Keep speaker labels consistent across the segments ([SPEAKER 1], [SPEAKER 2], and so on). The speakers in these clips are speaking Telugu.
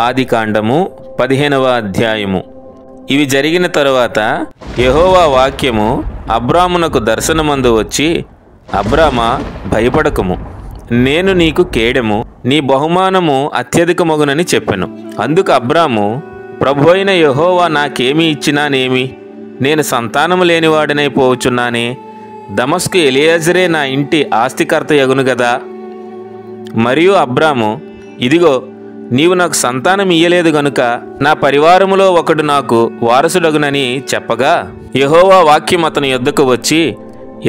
[SPEAKER 1] ఆదికాండము 15వ అధ్యాయము. ఇవి జరిగిన తరువాత యెహోవా వాక్యము అబ్రామునకు దర్శనమందు వచ్చి, అబ్రామా, భయపడకము, నేను నీకు కేడెము, నీ బహుమానము అత్యధికమగునని చెప్పెను. అందుకు అబ్రాము, ప్రభువైన యెహోవా నాకేమి ఇచ్చినానేమి? నేను సంతానము లేనివాడనైపోవచ్చున్నానే. దమస్కు ఎలియాజరే నా ఇంటి ఆస్తికర్త యగును గదా. మరియు అబ్రాము, ఇదిగో, నీవు నాకు సంతానం ఇయ్యలేదు గనుక నా పరివారములో ఒకడు నాకు వారసుడగునని చెప్పగా, యెహోవా వాక్యం అతని యొద్దకు వచ్చి,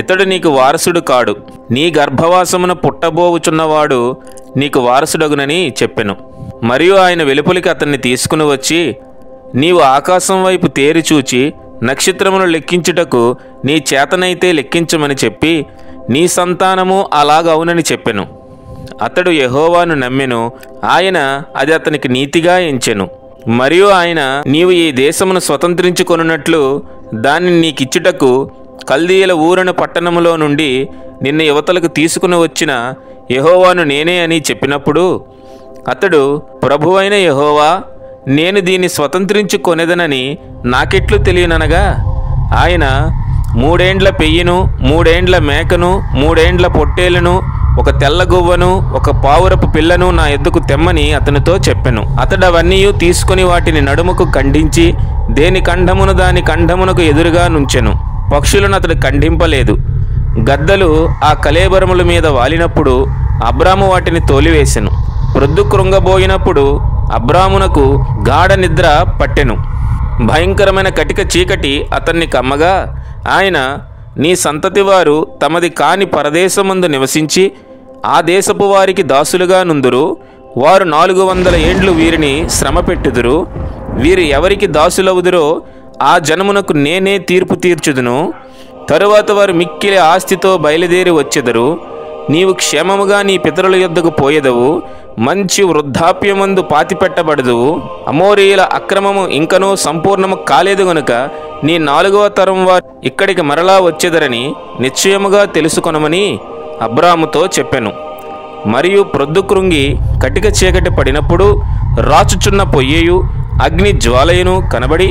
[SPEAKER 1] ఇతడు నీకు వారసుడు కాడు, నీ గర్భవాసమున పుట్టబోవుచున్నవాడు నీకు వారసుడగునని చెప్పెను. మరియు ఆయన వెలుపలికి అతన్ని తీసుకుని వచ్చి, నీవు ఆకాశం వైపు తేరి చూచి నక్షత్రమును లెక్కించుటకు నీ చేతనైతే లెక్కించమని చెప్పి, నీ సంతానము అలాగవునని చెప్పెను. అతడు యెహోవాను నమ్మెను, ఆయన అది అతనికి నీతిగా ఎంచెను. మరియు ఆయన, నీవు ఈ దేశమును స్వతంత్రించుకొనున్నట్లు దానిని నీకిచ్చుటకు కల్దీయుల ఊరను పట్టణములో నుండి నిన్ను యువతలకు తీసుకుని వచ్చిన యెహోవాను నేనే అని చెప్పినప్పుడు, అతడు, ప్రభువైన యెహోవా, నేను దీన్ని స్వతంత్రించుకొనేదనని నాకెట్లు తెలియననగా, ఆయన, 3 ఏండ్ల పెయ్యను, 3 ఏండ్ల మేకను, 3 ఏండ్ల పొట్టేలును, ఒక తెల్ల గువ్వను, ఒక పావురపు పిల్లను నా ఎద్దుకు తెమ్మని అతనితో చెప్పెను. అతడు అవన్నీ తీసుకుని వాటిని నడుముకు ఖండించి దేని కంఠమును దాని కంఠమునకు ఎదురుగా నుంచెను. పక్షులను అతడు ఖండింపలేదు. గద్దలు ఆ కళేబరముల మీద వాలినప్పుడు అబ్రాము వాటిని తోలివేసెను. ప్రొద్దు కృంగబోయినప్పుడు అబ్రామునకు గాఢ నిద్ర పట్టెను. భయంకరమైన కటిక చీకటి అతన్ని కమ్మగా, ఆయన, నీ సంతతి వారు తమది కాని పరదేశమందు నివసించి ఆ దేశపు వారికి దాసులుగా నుందురు. వారు 400 ఏండ్లు వీరిని శ్రమ పెట్టుదురు. వీరు ఎవరికి దాసులవుదురో ఆ జనమునకు నేనే తీర్పు తీర్చుదును. తరువాత వారు మిక్కిలి ఆస్తితో బయలుదేరి వచ్చెదరు. నీవు క్షేమముగా నీ పితరుల యొద్దకు పోయెదవు. మంచి వృద్ధాప్యమందు పాతిపెట్టబడదువు. అమోరీయుల అక్రమము ఇంకనూ సంపూర్ణము కాలేదు గనుక నీ 4వ తరం వారు ఇక్కడికి మరలా వచ్చెదరని నిశ్చయముగా తెలుసుకొనమని అబ్రాముతో చెప్పెను. మరియు ప్రొద్దు కృంగి కటిక చీకటి పడినప్పుడు రాచుచున్న పొయ్యయు అగ్ని జ్వాలయును కనబడి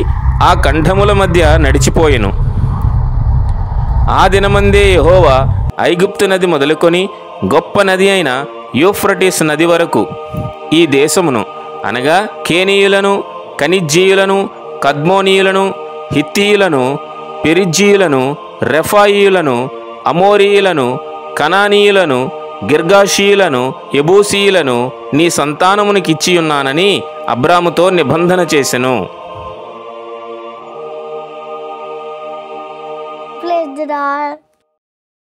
[SPEAKER 1] ఆ కంఠముల మధ్య నడిచిపోయెను. ఆ దినమందే యెహోవా ఐగుప్తు నది మొదలుకొని గొప్ప నది అయిన యూఫ్రటీస్ నది వరకు ఈ దేశమును, అనగా కేనీయులను, కనిజ్జీయులను, కద్మోనీయులను, హిత్తీయులను, పెరిజ్జీయులను, రెఫాయీయులను, అమోరీయులను, కనానీయులను, గిర్గాషీయులను, యెబూసీయులను నీ సంతానమునికిచ్చియున్నానని అబ్రాముతో నిబంధన చేసెను.
[SPEAKER 2] Praise the Lord.